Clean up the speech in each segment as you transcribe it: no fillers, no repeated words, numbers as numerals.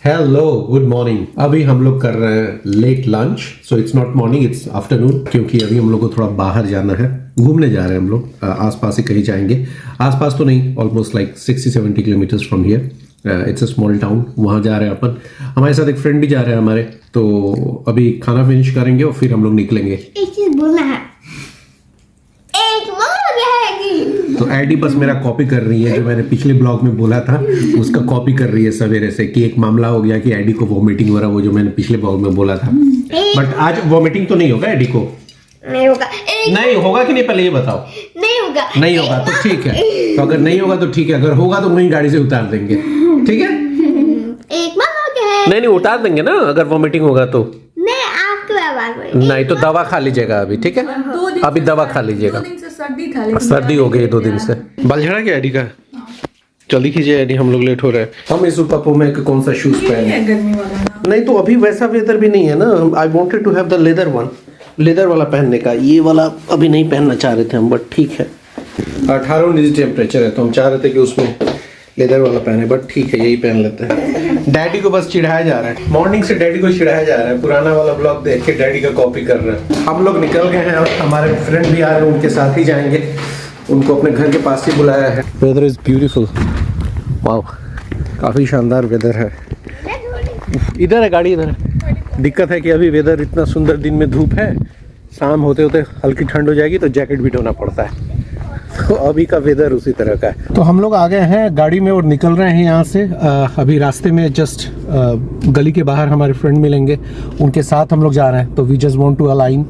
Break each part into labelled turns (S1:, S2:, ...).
S1: Hello good morning. अभी हम लोग कर रहे हैं late lunch, so it's not morning, it's afternoon, क्योंकि अभी हम लोग को थोड़ा बाहर जाना है, घूमने जा रहे हैं हम लोग। आसपास ही कहीं जाएंगे, आसपास तो नहीं, almost like 60-70 kilometres from here. It's a small town, वहाँ जा रहे हैं अपन। हमारे साथ एक फ्रेंड भी जा रहे हैं हमारे, तो अभी खाना फिनिश करेंगे और फिर हम लोग निकलेंगे।
S2: एक चीज बोलना है, एक
S1: तो एडी बस मेरा कॉपी कर रही है, जो मैंने पिछले ब्लॉग में बोला था उसका कॉपी कर रही है सवेरे से, कि एक मामला हो गया कि एडी को वॉमिटिंग हो रहा, वो जो मैंने पिछले ब्लॉग में बोला था। बट आज वॉमिटिंग तो नहीं होगा एडी को?
S2: नहीं होगा।
S1: नहीं होगा कि नहीं, पहले ये बताओ।
S2: नहीं होगा।
S1: नहीं होगा तो ठीक है, तो अगर नहीं होगा तो ठीक है, अगर होगा तो वहीं गाड़ी से उतार देंगे, ठीक है?
S2: एक बार हो गया है।
S1: नहीं उतार देंगे ना, अगर वॉमिटिंग होगा तो।
S2: नहीं आपके आवाज में
S1: नहीं तो दवा खा लीजिएगा अभी, ठीक है? अभी दवा खा लीजिएगा। सर्दी हो गई 2 दिन से। बाल झड़ा गया एडी का? जल्दी कीजिए एडी, हम लोग लेट हो रहे हैं। हम इस पापो में कौन सा शूज पहने? नहीं तो अभी वैसा वेदर भी नहीं है ना। I wanted to have the leather one, leather वाला पहनने का। ये वाला अभी नहीं पहनना चाह रहे थे हम, बट ठीक है। 18-19 टेम्परेचर है, तो हम चाह रहे थे कि उसमें लेदर वाला पहने, बट ठीक है यही पहन लेते हैं। डैडी को बस चिढ़ाया जा रहा है, मॉर्निंग से डैडी को चिढ़ाया जा रहा है। पुराना वाला ब्लॉग देख के डैडी का कॉपी कर रहे हैं। हम लोग निकल गए हैं और हमारे फ्रेंड भी आ रहे हैं, उनके साथ ही जाएंगे। उनको अपने घर के पास ही बुलाया है। वेदर इज ब्यूटीफुल, वाओ, काफ़ी शानदार वेदर है। इधर है गाड़ी, इधर है। दिक्कत है कि अभी वेदर इतना सुंदर, दिन में धूप है, शाम होते होते हल्की ठंड हो जाएगी तो जैकेट भी ढोना पड़ता है। तो अभी का वेदर उसी तरह का है। तो हम लोग आ गए हैं गाड़ी में और निकल रहे हैं यहाँ से। अभी रास्ते में जस्ट गली के बाहर हमारे फ्रेंड मिलेंगे, उनके साथ हम लोग जा रहे हैं। तो we just want to align,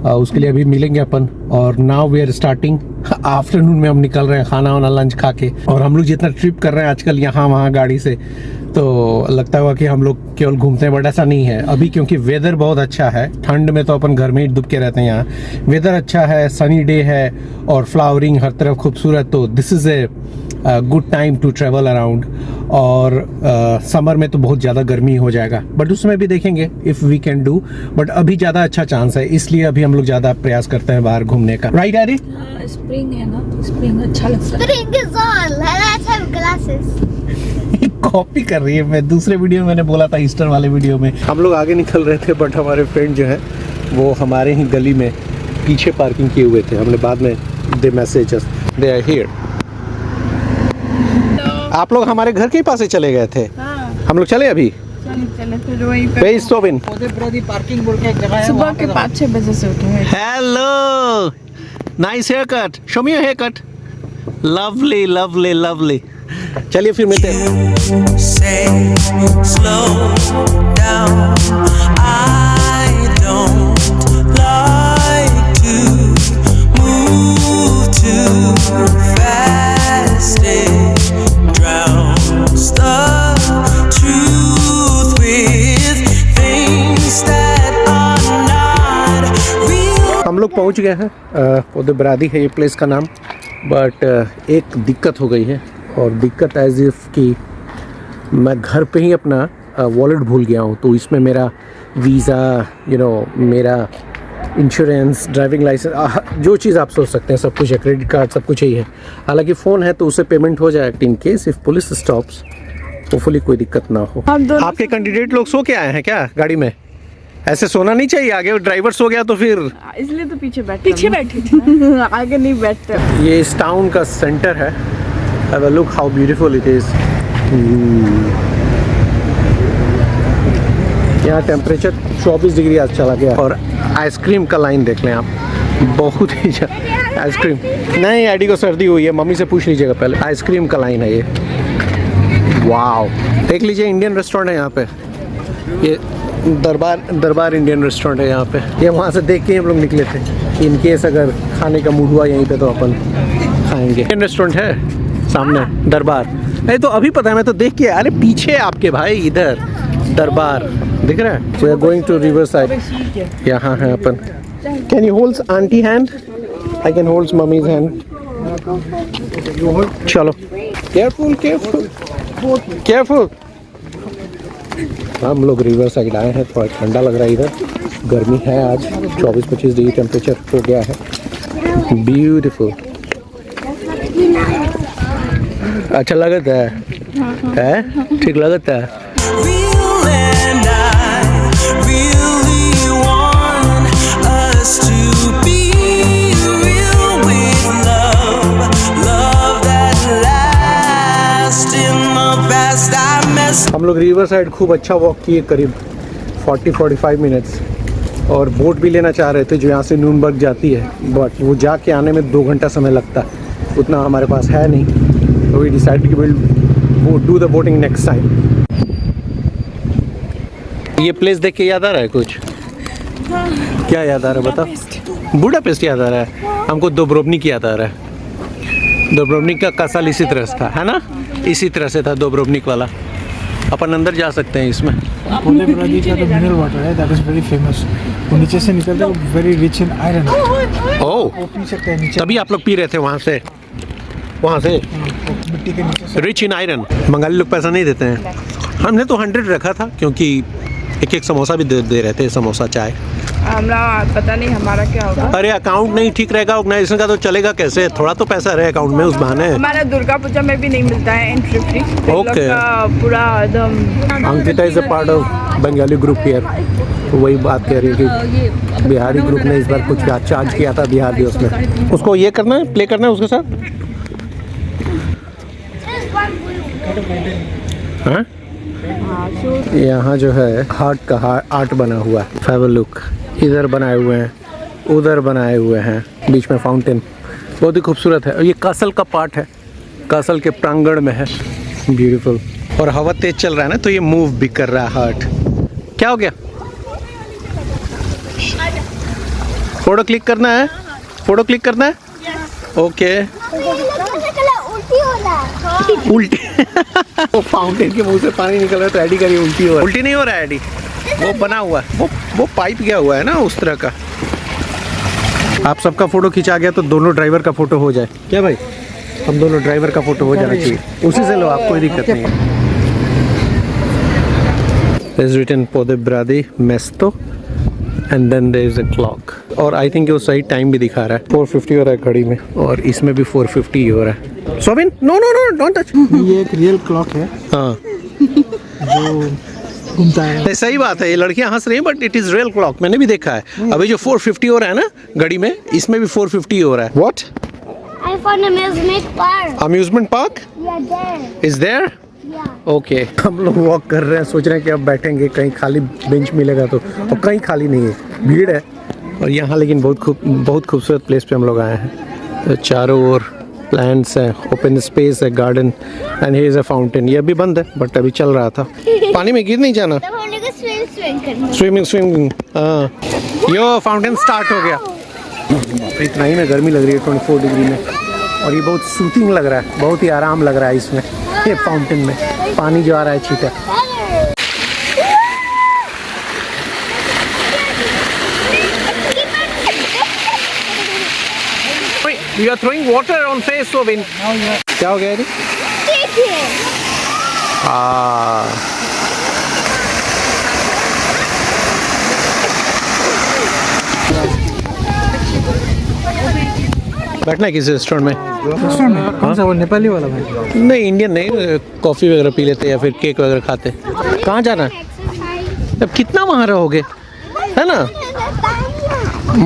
S1: उसके लिए अभी मिलेंगे अपन। और now we are starting. Afternoon में हम निकल रहे हैं खाना वाना लंच खा के। और हम लोग जितना ट्रिप कर रहे हैं आजकल यहाँ वहाँ गाड़ी से, तो लगता होगा कि हम लोग केवल घूमते हैं, बट ऐसा नहीं है अभी, क्योंकि वेदर बहुत अच्छा है। ठंड में तो अपन घर में ही डूब के रहते हैं, यहाँ वेदर अच्छा है, सनी डे है और फ्लावरिंग हर तरफ खूबसूरत। तो this is a good time to travel around. और समर में तो बहुत ज़्यादा गर्मी हो जाएगा, बट उसमें भी देखेंगे if we can do. But अभी ज़्यादा अच्छा चांस है, इसलिए अभी हम लोग ज़्यादा प्रयास करते हैं बाहर घूमने का। Right AD?
S3: स्प्रिंग है ना, तो स्प्रिंग अच्छा लगता है।
S2: Spring is on. Let's have glasses.
S1: Copy कर रही है। मैं दूसरे वीडियो में मैंने बोला था, ईस्टर वाले वीडियो में हम लोग आगे निकल रहे थे, बट हमारे फ्रेंड जो है वो हमारे ही गली में पीछे पार्किंग किए हुए थे। हमने बाद में दे मैसेजेस, दे आर हियर। आप लोग हमारे घर के ही पास से चले गए थे। हम लोग चले अभी
S3: चले फिर वहीं पे
S1: पे सोबिन
S3: पार्किंग बोल के एक जगह है, सुबह के 5-6 बजे से उठे हैं।
S1: Hello, nice haircut, show me your haircut, lovely lovely lovely. चलिए फिर मिलते हैं।
S4: Say slow down. I don't like to move too fast. It drowns the truth with things that are not real.
S1: हम लोग पहुंच गए हैं, पौधे बरादी है ये प्लेस का नाम। बट एक दिक्कत हो गई है, और दिक्कत एज इफ़ कि मैं घर पे ही अपना वॉलेट भूल गया हूँ। तो इसमें मेरा वीज़ा, मेरा इंश्योरेंस, ड्राइविंग लाइसेंस, जो चीज़ आप सोच सकते हैं सब कुछ है, क्रेडिट कार्ड, सब कुछ यही है। हालांकि फ़ोन है तो उससे पेमेंट हो जाए in case if police stops, hopefully कोई दिक्कत ना हो। आपके कैंडिडेट लोग सो के आए हैं क्या गाड़ी में? ऐसे सोना नहीं चाहिए, आगे ड्राइवर सो गया तो फिर।
S3: इसलिए तो पीछे बैठे थे आगे नहीं बैठते।
S1: ये इस टाउन का सेंटर है। Have a look how beautiful it is. यहाँ टेम्परेचर 24 डिग्री आज चला गया। और आइसक्रीम का लाइन देख लें आप, बहुत ही आइसक्रीम। नहीं, एडी को सर्दी हुई है, मम्मी से पूछ लीजिएगा पहले। आइसक्रीम का लाइन है ये, वाओ। देख लीजिए, इंडियन रेस्टोरेंट है यहाँ पे। ये दरबार इंडियन रेस्टोरेंट है यहाँ पे। ये वहाँ से देख के हम लोग निकले थे कि इन केस अगर खाने का मूड हुआ यहीं पे तो अपन खाएंगे। इंडियन रेस्टोरेंट है सामने, दरबार। नहीं तो अभी पता है, मैं तो देख के, अरे पीछे आपके भाई, इधर दरबार दिख रहा है। We are going to riverside. यहाँ है अपन। Can you hold aunty hand? I can hold mummy's hand. चलो, केयरफुल केयरफुल केयरफुल। हम लोग रिवर साइड आए हैं, थोड़ा ठंडा लग रहा है इधर, गर्मी है आज, 24-25 डिग्री टेम्परेचर हो गया है। ब्यूटीफुल, अच्छा लगता है ठीक लगता है। हम लोग रिवर साइड खूब अच्छा वॉक किए, करीब 40-45 मिनट्स, और बोट भी लेना चाह रहे थे जो यहाँ से नूनबर्ग जाती है, बट वो जाके आने में 2 घंटा समय लगता है, उतना हमारे पास है नहीं, तो वी डिसाइड कि will do the boating next time. ये प्लेस देख के याद आ रहा है कुछ? क्या याद आ रहा है बता? बुडापेस्ट याद आ रहा है हमको, दुब्रोवनिक याद आ रहा है। दुब्रोवनिक का कासल इसी तरह से था, है ना? इसी तरह से था दुब्रोवनिक वाला। अपन अंदर जा सकते हैं इसमें।
S5: पोदे ब्रादी का तो मिनरल वाटर है, दैट इज वेरी फेमस। वो नीचे से निकलता है, वेरी रिच इन आयरन।
S1: ओह,
S5: वो पी सकते हैं नीचे,
S1: तभी आप लोग पी रहे थे वहाँ से
S5: मिट्टी के नीचे से।
S1: Rich in iron. बंगाली लोग पैसा नहीं देते हैं। हमने तो 100 रखा था, क्योंकि एक समोसा भी दे रहे थे, समोसा चाय।
S3: हमरा पता नहीं हमारा क्या होगा।
S1: अरे अकाउंट नहीं ठीक रहेगा ऑर्गेनाइजेशन का तो चलेगा कैसे? थोड़ा तो पैसा रहे अकाउंट में उस बहाने।
S3: हमारा दुर्गा पूजा में भी नहीं मिलता है एंट्री फ्री।
S1: Okay.
S3: पूरा एकदम।
S1: Ankita is a part of Bengali group here, तो वही बात कह रही है कि बिहारी ग्रुप ने इस बार कुछ चार्ज किया था बिहार दिवस में। उसको ये करना है, प्ले करना है उसके साथ। हाँ? यहाँ जो है हार्ट का आर्ट बना हुआ है, फेवर लुक। इधर बनाए हुए हैं, उधर बनाए हुए हैं, बीच में फाउंटेन, बहुत ही खूबसूरत है। और ये कासल का पार्ट है, कासल के प्रांगण में है, ब्यूटीफुल। और हवा तेज चल रहा है ना, तो ये मूव भी कर रहा है हार्ट। क्या हो गया? फोटो क्लिक करना है? फोटो क्लिक करना है? ओके।
S2: उल्टी हो रहा है।
S1: उल्टी वो फाउंटेन के मुंह से पानी निकल रहा है तो एडी का उल्टी हो रहा है। उल्टी नहीं हो रहा है एडी, वो बना हुआ है, वो पाइप गया हुआ है ना उस तरह का। आप सबका फोटो खींचा गया तो दोनों ड्राइवर का फोटो हो जाए क्या भाई? हम दोनों ड्राइवर का फोटो हो जाना चाहिए, उसी से लो आप, कोई दिक्कत नहीं है। There's written पोदे ब्रादी मेस्तो and then there is a clock, और आई थिंक वो सही टाइम भी दिखा रहा है। 4:50 हो रहा है घड़ी में, और इसमें भी 4:50 हो रहा है। सोबिन no no no don't touch.
S5: ये एक रियल क्लॉक है
S1: हाँ
S5: जो घूमता है।
S1: नहीं, सही बात है, ये लड़कियां हंस रही हैं but it is real clock, मैंने भी देखा है। अभी जो 4:50 हो रहा है ना घड़ी में, इसमें भी 4:50 हो रहा है। What?
S2: I found amusement park.
S1: Amusement park
S2: Yeah, there.
S1: Is there?
S2: Yeah.
S1: Okay. हम लोग वॉक कर रहे हैं, सोच रहे हैं कि अब बैठेंगे कहीं खाली बेंच मिलेगा तो, और कहीं खाली नहीं है, भीड़ है। और यहाँ लेकिन बहुत खूबसूरत प्लेस पे हम लोग आए हैं। तो चारों ओर प्लांट्स हैं, ओपन स्पेस है, garden, and here is a fountain. ये अभी बंद है बट अभी चल रहा था। पानी में गिर नहीं जाना,
S2: तब हम लोग swim करना।
S1: स्विमिंग। हाँ, यो फाउंटेन स्टार्ट हो गया। इतना ही में गर्मी लग रही है 24 डिग्री में, और ये बहुत सूथिंग लग रहा है, बहुत ही आराम लग रहा है इसमें, ये फाउंटेन में पानी जो आ रहा है छीटा। You are throwing water on face, Sobin. क्या हो गया ये? बैठना है किसी रेस्टोरेंट में?
S5: रेस्टोरेंट में कौन सा? वो नेपाली वाला भाई?
S1: नहीं, इंडियन नहीं, कॉफ़ी वगैरह पी लेते या फिर केक वगैरह खाते। कहाँ जाना है? अब कितना वहाँ रहोगे, है ना?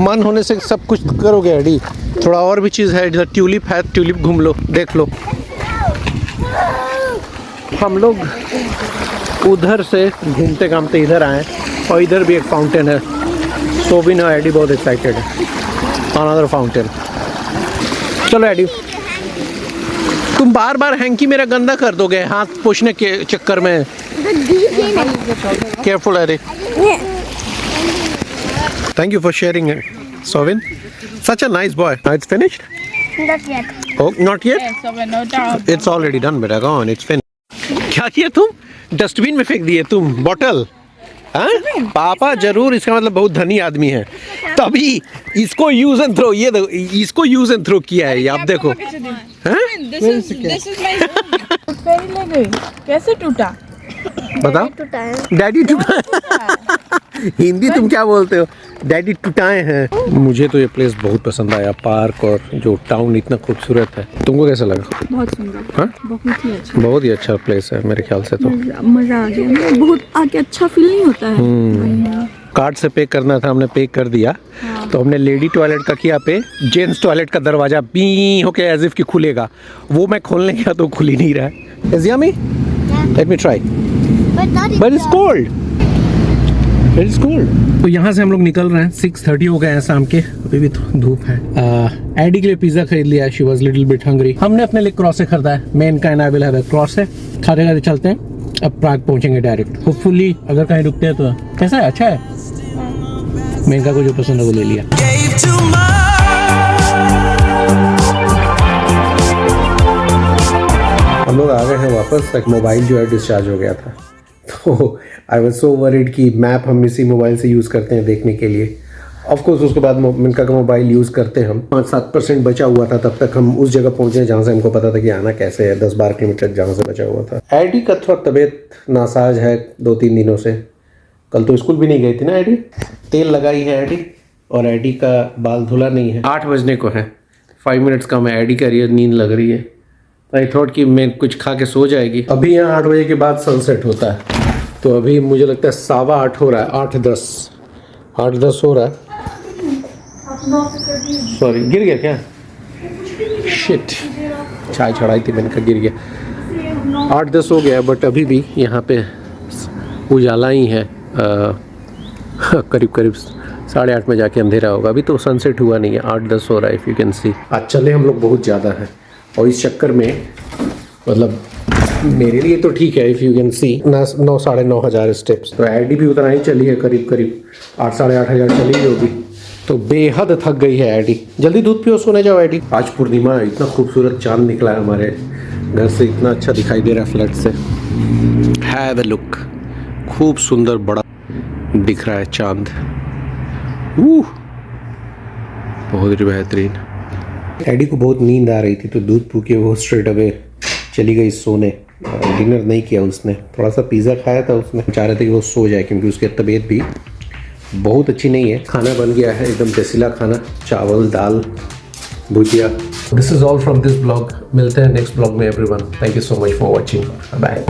S1: मन होने से सब कुछ करोगे अड़ी। थोड़ा और भी चीज़ है, इधर ट्यूलिप है, ट्यूलिप घूम लो, देख लो। हम लोग उधर से घूमते घामते इधर आए, और इधर भी एक फाउंटेन है। सोबिन और एडी बहुत एक्साइटेड है, अनदर फाउंटेन। चलो एडी, तुम बार बार हैंकी मेरा गंदा कर दोगे हाथ पोछने के चक्कर में। Careful Eddie. Thank you for sharing it, Sovin. Such a nice boy. Now it's finished?
S2: Not yet.
S1: Oh, not yet?
S3: So we're no doubt.
S1: It's already done, beta. Go on, it's finished. क्या किया तुम? Dustbin में फेंक दिए तुम bottle? हाँ? पापा जरूर, इसका मतलब बहुत धनी आदमी है, तभी इसको यूज एंड थ्रो, ये देखो इसको यूज एंड थ्रो किया है, ये आप देखो। हाँ?
S3: This is my फेरी ले गई, कैसे टूटा?
S1: बताओ।
S2: टूटा है।
S1: डैडी टूटा। हिंदी तुम क्या बोलते हो? डैडी टूटाए हैं। मुझे तो ये प्लेस बहुत पसंद आया, पार्क और जो टाउन इतना खूबसूरत है। तुमको कैसा लगा?
S3: बहुत सुंदर,
S1: हाँ?
S3: बहुत ही अच्छा,
S1: बहुत ही अच्छा प्लेस है मेरे ख्याल से तो।
S3: मजा आ गया, बहुत आके अच्छा फील नहीं होता है।
S1: कार्ड से पे करना था, हमने पे कर दिया। तो हमने लेडी टॉयलेट का किया पे, जेंट्स टॉयलेट का दरवाजा पी होके एज इफ कि खुलेगा, वो मैं खोलने गया तो खुल ही नहीं रहा है। Is yummy? Let me try
S2: But not in
S1: but it's cold, it is cold. तो यहाँ से हम लोग निकल रहे हैं, 6:30 हो गए हैं शाम के, अभी भी धूप है। एडी के लिए पिज्जा खरीद लिया, she was little bit hungry. हमने अपने लिए क्रॉसे खरीदा है, मेन का and I will have a croissant. खाते खाते चलते हैं, अब प्राग पहुंचेंगे डायरेक्ट होपफुली। अगर कहीं रुकते हैं तो कैसा है, अच्छा है। मेनका को जो पसंद है वो ले लिया।
S4: Gave too much.
S1: हम लोग आ गए हैं वापस। एक मोबाइल जो है डिस्चार्ज हो गया था, तो आई वाज सो वरीड कि मैप हम इसी मोबाइल से यूज़ करते हैं देखने के लिए। ऑफ कोर्स उसके बाद मिनका का मोबाइल यूज़ करते हैं हम। 5-7% बचा हुआ था, तब तक हम उस जगह पहुंचे जहाँ से हमको पता था कि आना कैसे है। 10-12 किलोमीटर जहाँ से बचा हुआ था। एडी का थोड़ा तबीयत नासाज है 2-3 दिनों से। कल तो स्कूल भी नहीं गई थी ना एडी। तेल लगाई है एडी, और एडी का बाल धुला नहीं है। 8 बजने को है, 5 मिनट्स कम है। एडी का नींद लग रही है, आई थॉट कि मैं कुछ खा के सो जाएगी। अभी यहाँ 8 बजे के बाद सनसेट होता है, तो अभी मुझे लगता है 8:15 हो रहा है, 8:10 हो रहा है। सॉरी, गिर गया क्या? शिट, चाय चढ़ाई थी मैंने, गिर गया। 8:10 हो गया, बट अभी भी यहाँ पे उजाला ही है। करीब 8:30 में जाके अंधेरा होगा। अभी तो सनसेट हुआ नहीं है, 8:10 हो रहा है। इफ़ यू कैन सी, आज चले हम लोग बहुत ज़्यादा है, और इस चक्कर में मतलब मेरे लिए तो ठीक है। इफ़ यू कैन सी 9-9.5 हज़ार स्टेप्स, तो एडी भी उतना ही चली है, करीब 8-8.5 हज़ार चली होगी। तो बेहद थक गई है एडी। जल्दी दूध पियो, सोने जाओ एडी। आज पूर्णिमा है, इतना खूबसूरत चांद निकला है हमारे घर से, इतना अच्छा दिखाई दे रहा है फ्लैट से। हैव अ लुक, खूब सुंदर बड़ा दिख रहा है चांद। बहुत ही बेहतरीन। एडी को बहुत नींद आ रही थी, तो दूध पी के वो स्ट्रेट अवे चली गई सोने। डिनर नहीं किया उसने, थोड़ा सा पिज़्ज़ा खाया था उसने। चाह रहे थे कि वो सो जाए, क्योंकि उसकी तबीयत भी बहुत अच्छी नहीं है। खाना बन गया है, एकदम देसीला खाना, चावल, दाल, भुजिया। This is all from this blog. मिलते हैं नेक्स्ट ब्लॉग में everyone. Thank you so much for watching, bye.